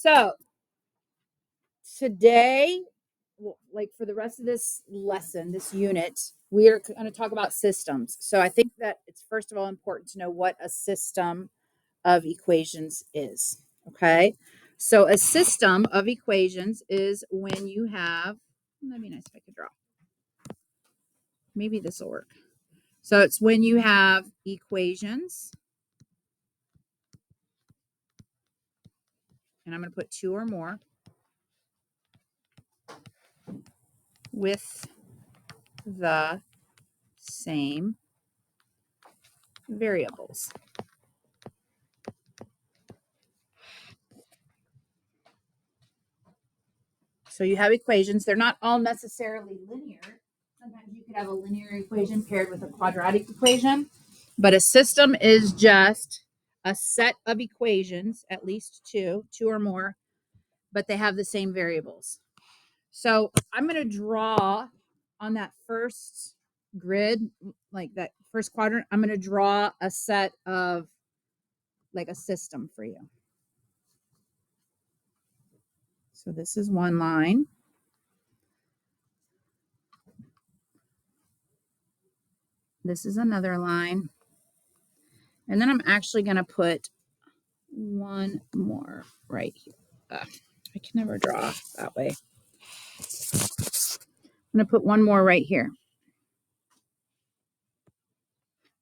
So today, like for the rest of this lesson, this unit, we are going to talk about systems. So I think that it's first of all important to know what a system of equations is. Okay. So a system of equations is when you have, that'd be nice if I could draw. Maybe this will work. So it's when you have equations, and I'm going to put two or more, with the same variables. So you have equations. They're not all necessarily linear. Sometimes you could have a linear equation paired with a quadratic equation, but a system is just a set of equations, at least two or more, but they have the same variables. So I'm going to draw on that first grid, like that first quadrant, I'm going to draw a set of like a system for you. So this is one line. This is another line. And then I'm actually going to put one more right here. I can never draw that way. I'm going to put one more right here.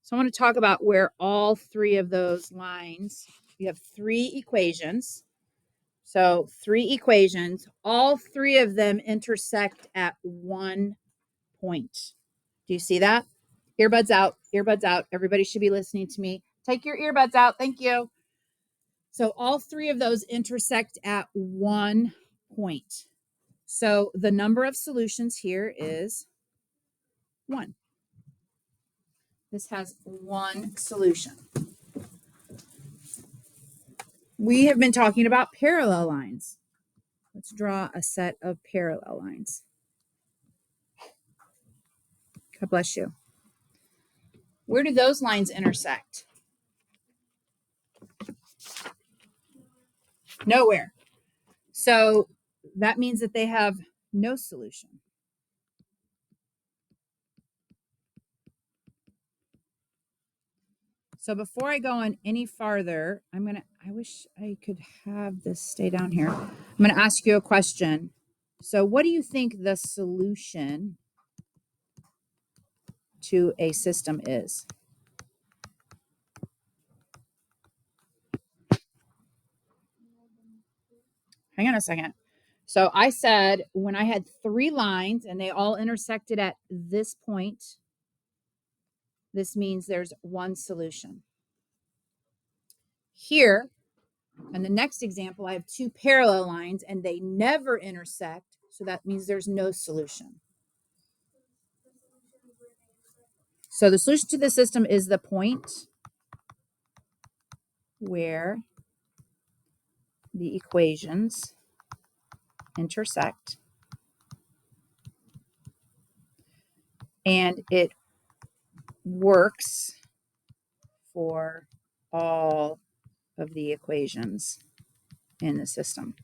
So I want to talk about where all three of those lines, you have three equations. So three equations, all three of them intersect at one point. Do you see that? Earbuds out, earbuds out. Everybody should be listening to me. Take your earbuds out. Thank you. So all three of those intersect at one point. So the number of solutions here is 1. This has one solution. We have been talking about parallel lines. Let's draw a set of parallel lines. God bless you. Where do those lines intersect? Nowhere. So that means that they have no solution. So before I go on any farther, I wish I could have this stay down here. I'm going to ask you a question. So what do you think the solution to a system is? Hang on a second. So I said when I had three lines and they all intersected at this point, this means there's one solution. Here, in the next example, I have two parallel lines and they never intersect. So that means there's no solution. So the solution to the system is the point where the equations intersect, and it works for all of the equations in the system,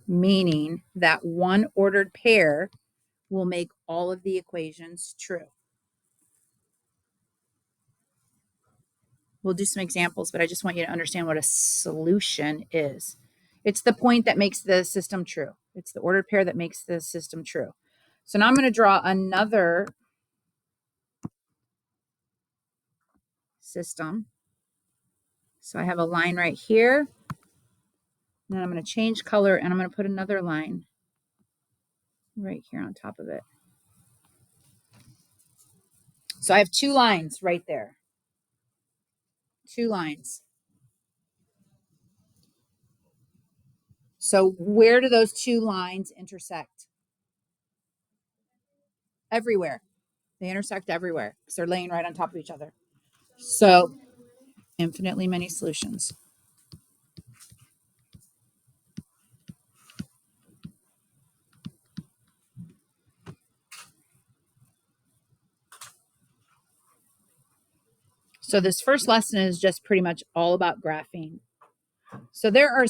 meaning that one ordered pair will make all of the equations true. We'll do some examples, but I just want you to understand what a solution is. It's the point that makes the system true. It's the ordered pair that makes the system true. So now I'm going to draw another system. So I have a line right here. Then I'm going to change color and I'm going to put another line right here on top of it. So I have two lines right there. Two lines. So where do those two lines intersect? Everywhere. They intersect everywhere because they're laying right on top of each other. So infinitely many solutions. So this first lesson is just pretty much all about graphing. So there are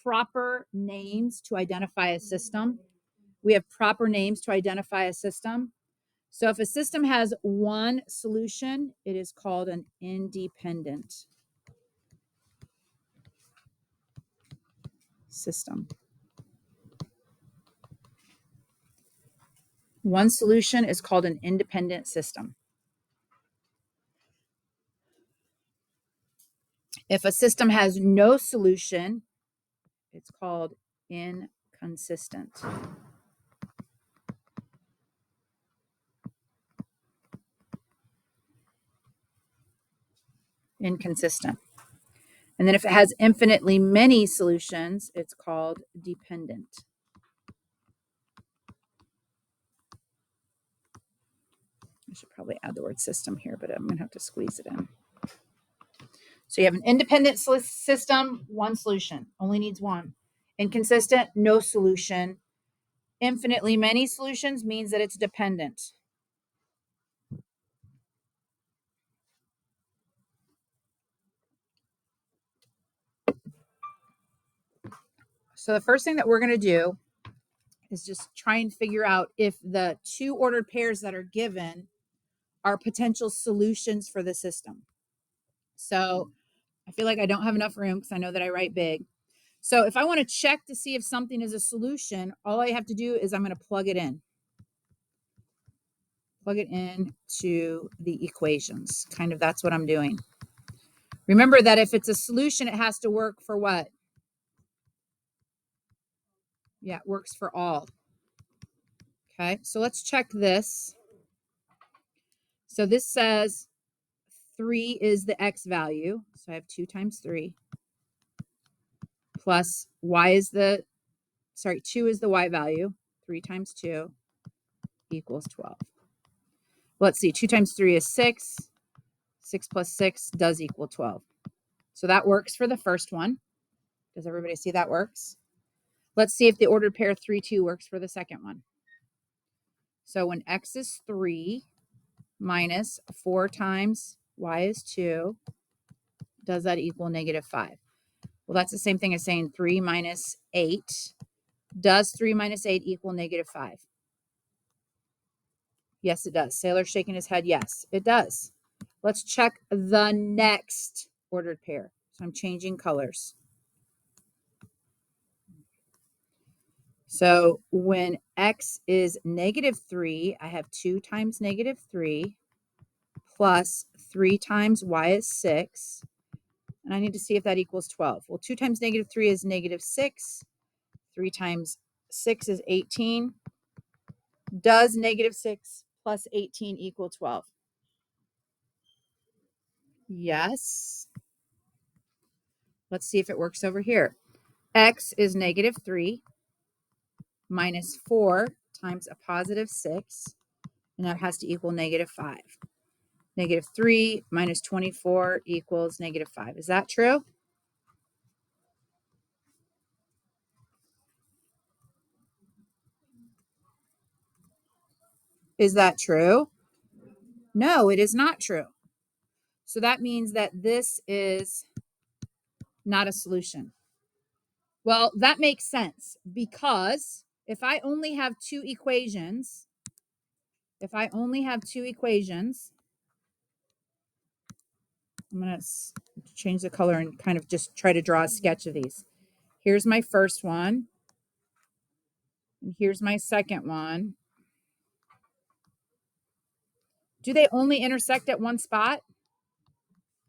proper names to identify a system. We have proper names to identify a system. So if a system has one solution, it is called an independent system. One solution is called an independent system. If a system has no solution, it's called inconsistent. Inconsistent. And then if it has infinitely many solutions, it's called dependent. I should probably add the word system here, but I'm going to have to squeeze it in. So you have an independent system, one solution, only needs one. Inconsistent, no solution. Infinitely many solutions means that it's dependent. So the first thing that we're going to do is just try and figure out if the two ordered pairs that are given are potential solutions for the system. So I feel like I don't have enough room because I know that I write big. So if I want to check to see if something is a solution, all I have to do is I'm going to plug it in. Plug it in to the equations. Kind of that's what I'm doing. Remember that if it's a solution, it has to work for what? Yeah, it works for all. Okay, so let's check this. So this says 3 is the x value. So I have 2 times 3 plus 2 is the y value. 3 times 2 equals 12. Let's see, 2 times 3 is 6. 6 plus 6 does equal 12. So that works for the first one. Does everybody see that works? Let's see if the ordered pair 3, 2 works for the second one. So when x is 3 minus 4 times y is 2, does that equal negative 5? Well, that's the same thing as saying 3 minus 8. Does 3 minus 8 equal negative 5? Yes, it does. Sailor's shaking his head. Yes, it does. Let's check the next ordered pair. So I'm changing colors. So when x is negative 3, I have 2 times negative 3 plus 3 times y is 6. And I need to see if that equals 12. Well, 2 times negative 3 is negative 6. 3 times 6 is 18. Does negative 6 plus 18 equal 12? Yes. Let's see if it works over here. X is negative 3 minus 4 times a positive 6. And that has to equal negative 5. Negative 3 minus 24 equals negative 5. Is that true? Is that true? No, it is not true. So that means that this is not a solution. Well, that makes sense because if I only have two equations, I'm going to change the color and kind of just try to draw a sketch of these. Here's my first one. And here's my second one. Do they only intersect at one spot?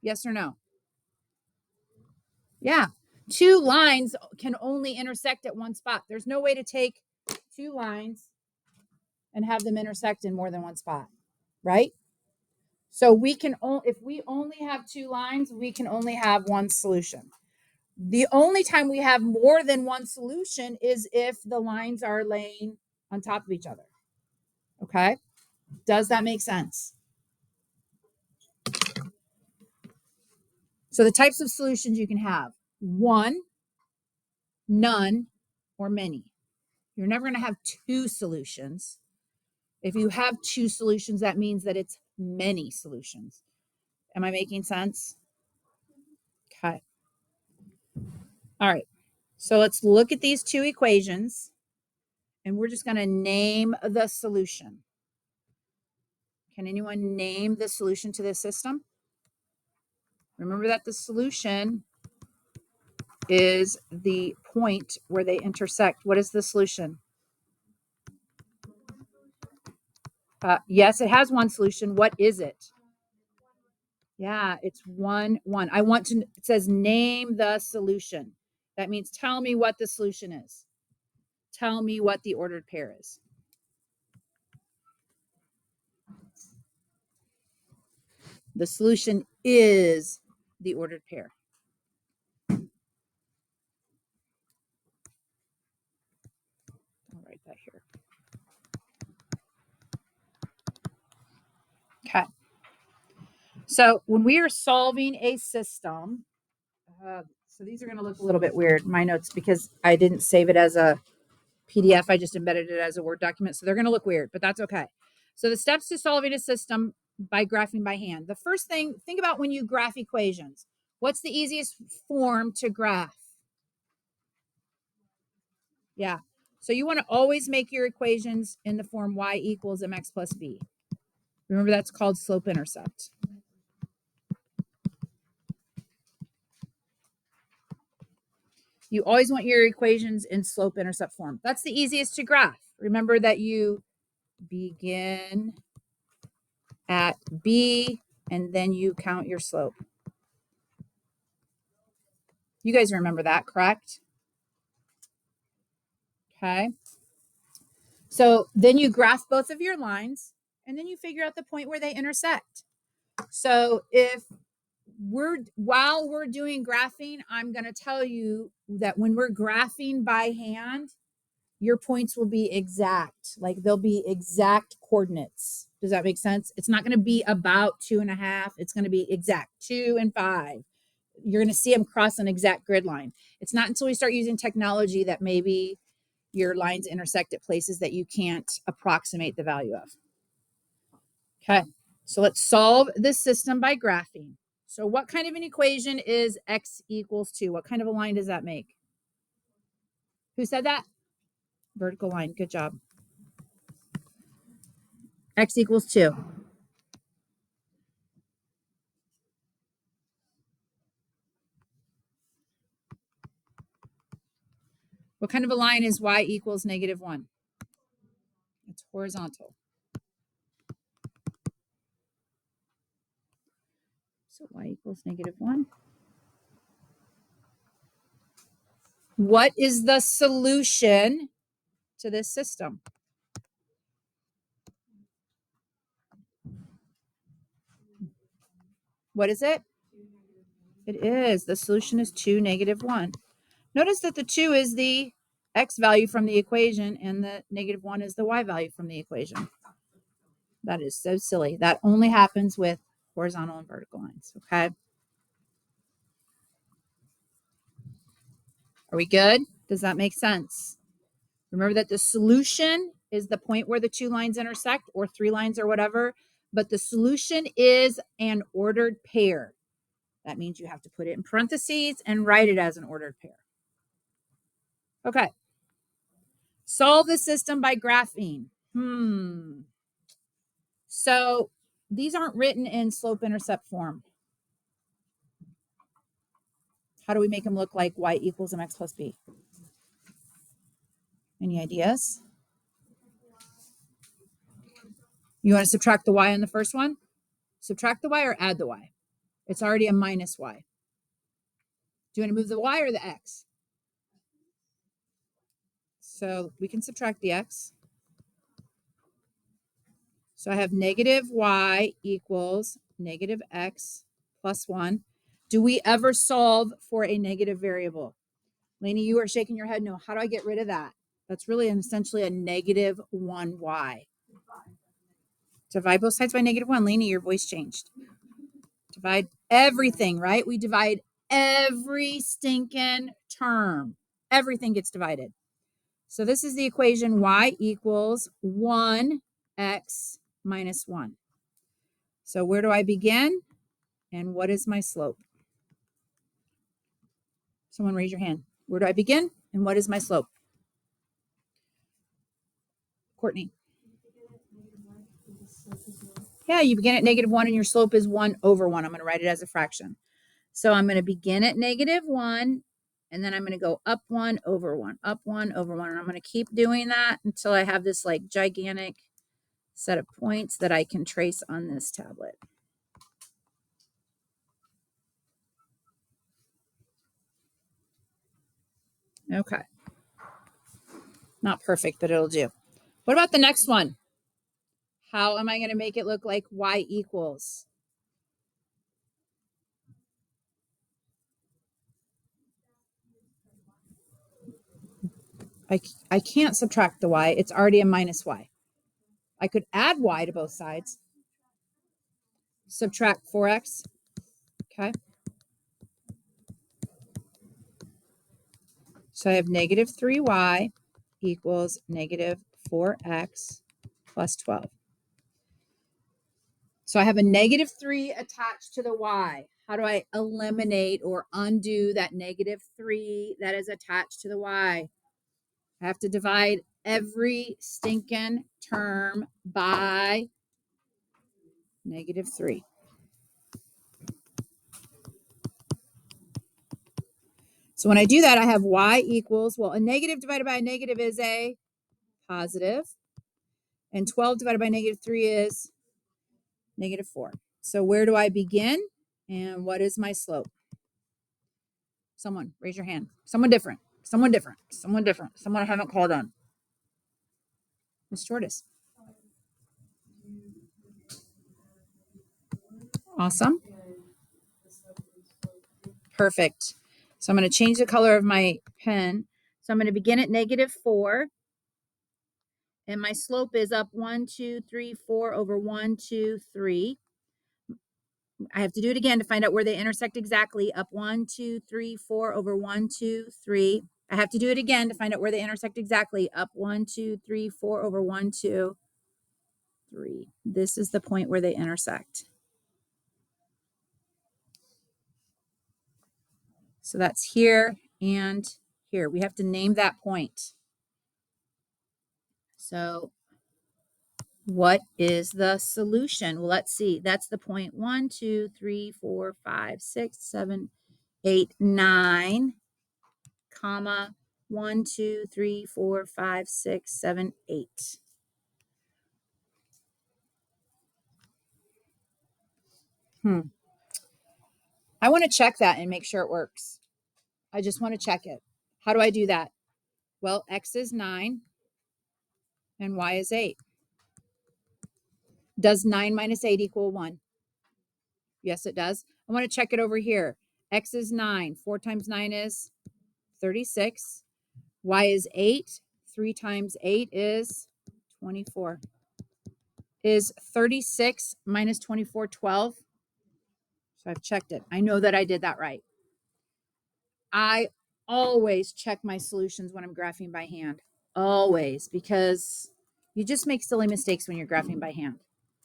Yes or no? Yeah. Two lines can only intersect at one spot. There's no way to take two lines and have them intersect in more than one spot, right? So we can if we only have two lines, we can only have one solution. The only time we have more than one solution is if the lines are laying on top of each other. Okay? Does that make sense? So the types of solutions you can have: one, none, or many. You're never going to have two solutions. If you have two solutions, that means that it's many solutions. Am I making sense? Okay. All right. So let's look at these two equations, and we're just going to name the solution. Can anyone name the solution to this system? Remember that the solution is the point where they intersect. What is the solution? Yes, it has one solution. What is it? Yeah, it's 1, 1. It says name the solution. That means tell me what the solution is. Tell me what the ordered pair is. The solution is the ordered pair. I'll write that here. Okay. So when we are solving a system, so these are going to look a little bit weird, my notes, because I didn't save it as a PDF. I just embedded it as a Word document. So they're going to look weird, but that's okay. So the steps to solving a system by graphing by hand. The first thing, think about when you graph equations. What's the easiest form to graph? Yeah. So you want to always make your equations in the form y equals mx plus b. Remember, that's called slope-intercept. You always want your equations in slope-intercept form. That's the easiest to graph. Remember that you begin at b and then you count your slope. You guys remember that, correct? Okay. So then you graph both of your lines and then you figure out the point where they intersect. So while we're doing graphing, I'm going to tell you that when we're graphing by hand, your points will be exact. Like they'll be exact coordinates. Does that make sense? It's not going to be about 2.5. It's going to be exact 2 and 5. You're going to see them cross an exact grid line. It's not until we start using technology that maybe your lines intersect at places that you can't approximate the value of. Okay, so let's solve this system by graphing. So what kind of an equation is x equals 2? What kind of a line does that make? Who said that? Vertical line. Good job. X equals 2. What kind of a line is y equals -1? It's horizontal. So y equals -1. What is the solution to this system? What is it? It is. The solution is 2, -1. Notice that the 2 is the x value from the equation and the -1 is the y value from the equation. That is so silly. That only happens with horizontal and vertical lines, okay? Are we good? Does that make sense? Remember that the solution is the point where the two lines intersect, or 3 lines or whatever, but the solution is an ordered pair. That means you have to put it in parentheses and write it as an ordered pair. Okay. Solve the system by graphing. So these aren't written in slope-intercept form. How do we make them look like y equals mx plus b? Any ideas? You want to subtract the y on the first one? Subtract the y or add the y? It's already a minus y. Do you want to move the y or the x? So we can subtract the x. So I have -y equals -x plus 1. Do we ever solve for a negative variable? Lainey, you are shaking your head no. How do I get rid of that? That's really essentially a -1y. Divide both sides by -1. Lainey, your voice changed. Divide everything, right? We divide every stinking term. Everything gets divided. So this is the equation y equals 1x minus 1. So where do I begin? And what is my slope? Someone raise your hand. Where do I begin? And what is my slope? Courtney. Yeah, you begin at -1 and your slope is 1/1. I'm going to write it as a fraction. So I'm going to begin at -1 and then I'm going to go up 1/1, up 1/1. And I'm going to keep doing that until I have this like gigantic set of points that I can trace on this tablet. Okay. Not perfect, but it'll do. What about the next one? How am I going to make it look like y equals? I can't subtract the y. It's already a minus y. I could add y to both sides. Subtract 4x. Okay. So I have -3y equals -4x plus 12. So I have a -3 attached to the y. How do I eliminate or undo that -3 that is attached to the y? I have to divide every stinking term by -3. So when I do that, I have y equals, well, a negative divided by a negative is a positive, and 12 divided by -3 is -4. So where do I begin? And what is my slope? Someone, raise your hand. Someone different. Someone different. Someone different. Someone I haven't called on. Miss Tortoise. Awesome. Perfect. So I'm going to change the color of my pen. So I'm going to begin at -4. And my slope is up 1, 2, 3, 4 over 1, 2, 3. I have to do it again to find out where they intersect exactly. Up 1, 2, 3, 4 over 1, 2, 3. I have to do it again to find out where they intersect exactly. Up 1, 2, 3, 4 over 1, 2, 3. This is the point where they intersect. So that's here and here. We have to name that point. So what is the solution? Well, let's see. That's the point 1, 2, 3, 4, 5, 6, 7, 8, 9, comma 1, 2, 3, 4, 5, 6, 7, 8. I want to check that and make sure it works. I just want to check it. How do I do that? Well, x is 9 and y is 8. Does 9 minus 8 equal 1? Yes, it does. I want to check it over here. X is 9. 4 times 9 is 36. Y is 8. 3 times 8 is 24. Is 36 minus 24 12? So I've checked it. I know that I did that right. I always check my solutions when I'm graphing by hand. Always, because you just make silly mistakes when you're graphing by hand.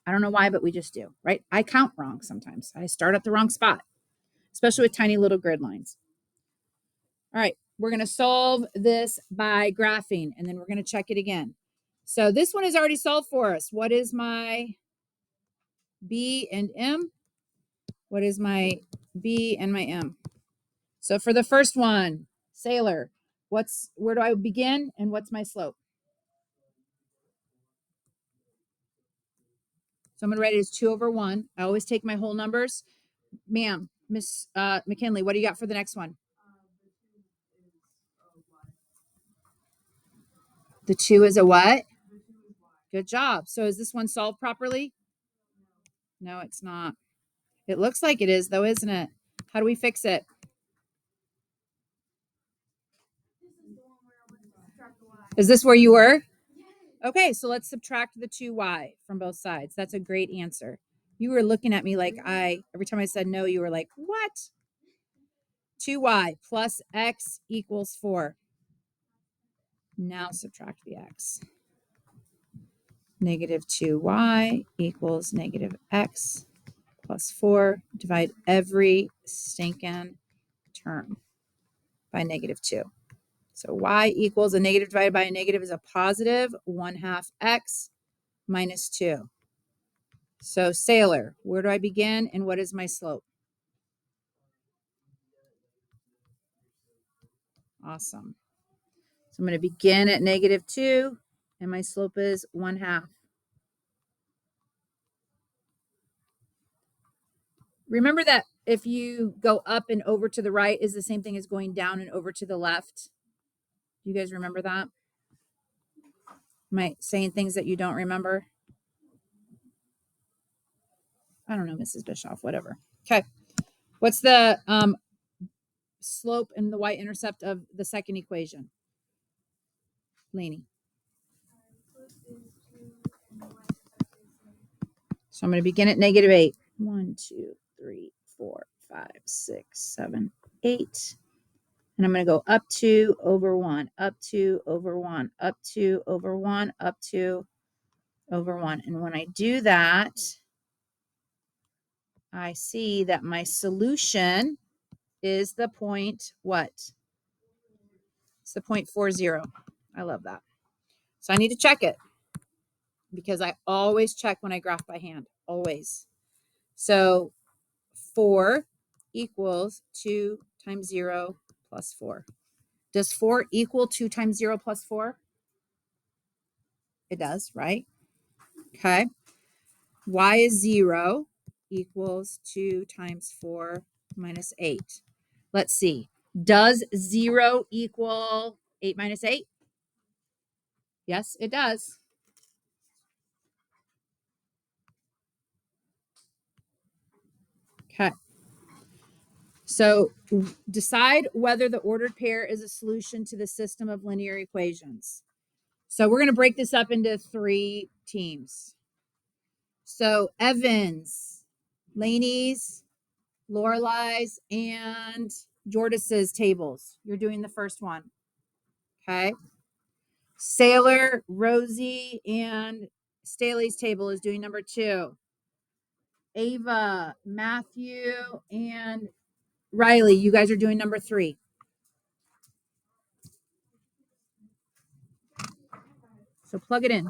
I don't know why, but we just do, right? I count wrong sometimes. I start at the wrong spot, especially with tiny little grid lines. All right, we're going to solve this by graphing, and then we're going to check it again. So this one is already solved for us. What is my B and M? What is my B and my M? So for the first one, Sailor, where do I begin and what's my slope? So I'm going to write it as 2/1. I always take my whole numbers. Ma'am, Miss McKinley, what do you got for the next one? The 2 is a what? Good job. So is this one solved properly? No, it's not. It looks like it is, though, isn't it? How do we fix it? Is this where you were? Okay, so let's subtract the 2y from both sides. That's a great answer. You were looking at me like every time I said no, you were like, what? 2y plus x equals 4. Now subtract the x. -2y equals -x plus 4. Divide every stinking term by -2. So y equals a negative divided by a negative is a positive 1/2 x minus 2. So Sailor, where do I begin and what is my slope? Awesome. So I'm going to begin at negative 2 and my slope is 1/2. Remember that if you go up and over to the right is the same thing as going down and over to the left. You guys remember that? Am I saying things that you don't remember? I don't know, Mrs. Bischoff, whatever. Okay. What's the slope and the y-intercept of the second equation? Lainey. So I'm going to begin at negative 8. 1, 2, 3, 4, 5, 6, 7, 8. And I'm going to go up 2 over 1, up 2 over 1, up 2 over 1, up 2 over 1. And when I do that, I see that my solution is the point what? It's the 0.40. I love that. So I need to check it because I always check when I graph by hand, always. So 4 equals 2 times 0 plus 4. Does 4 equal 2 times 0 plus 4? It does, right? Okay. Y is 0 equals 2 times 4 minus 8. Let's see. Does 0 equal 8 minus 8? Yes, it does. Okay. So decide whether the ordered pair is a solution to the system of linear equations. So we're going to break this up into 3 teams. So Evans, Laney's, Lorelai's, and Jordis's tables. You're doing the first one. Okay. Sailor, Rosie, and Staley's table is doing number 2. Ava, Matthew, and Riley, you guys are doing number 3. So plug it in.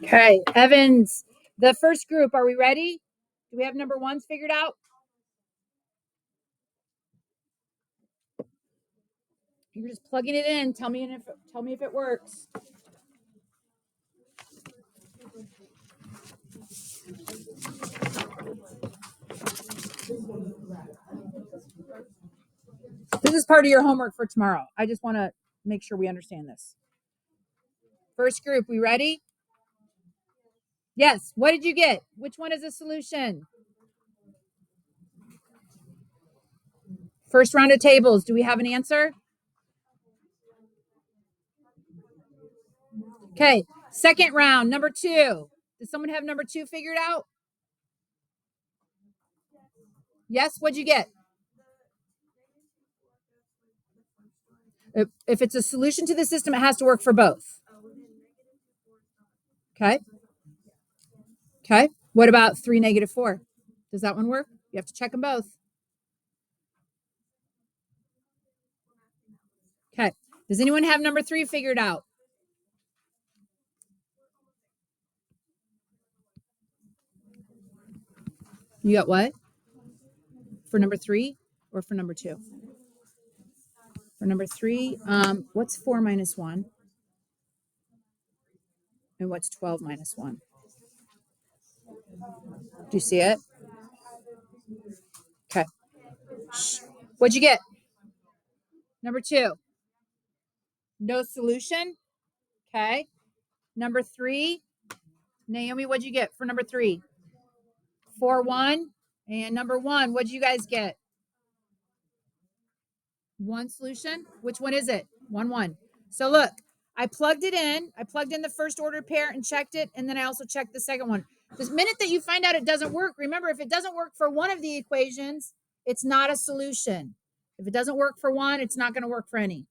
Okay, Evans, the first group, are we ready? Do we have number 1s figured out? You're just plugging it in. Tell me if it works. This is part of your homework for tomorrow. I just want to make sure we understand this. First group, we ready? Yes. What did you get? Which one is a solution? First round of tables. Do we have an answer? Okay. Second round, number 2. Does someone have number 2 figured out? Yes. What'd you get? If it's a solution to the system, it has to work for both. Okay. Okay. What about 3, -4? Does that one work? You have to check them both. Okay. Does anyone have number 3 figured out? You got what? For number 3 or for number 2? For number 3, what's 4 minus 1? And what's 12 minus 1? Do you see it? Okay. What'd you get? Number 2. No solution. Okay. Number 3. Naomi, what'd you get for number 3? 4, 1. And number 1, what'd you guys get? 1 solution. Which one is it? 1, 1. So look, I plugged it in. I plugged in the first ordered pair and checked it. And then I also checked the second one. The minute that you find out it doesn't work, remember, if it doesn't work for one of the equations, it's not a solution. If it doesn't work for one, it's not going to work for any.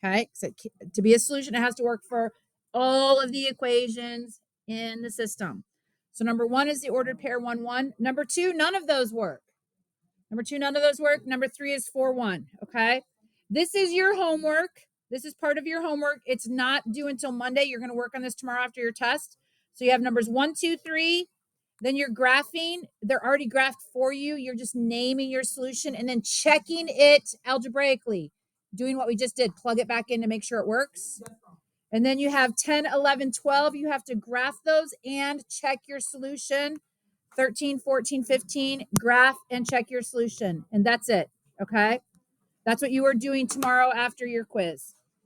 Okay. So to be a solution, it has to work for all of the equations in the system. So number 1 is the ordered pair 1, 1. Number 2, none of those work. Number 2, none of those work. Number 3 is 4, 1. Okay. This is your homework. This is part of your homework. It's not due until Monday. You're going to work on this tomorrow after your test. So you have numbers 1, 2, 3. Then you're graphing. They're already graphed for you. You're just naming your solution and then checking it algebraically, doing what we just did. Plug it back in to make sure it works. And then you have 10, 11, 12. You have to graph those and check your solution. 13, 14, 15, graph and check your solution. And that's it. Okay. That's what you are doing tomorrow after your quiz.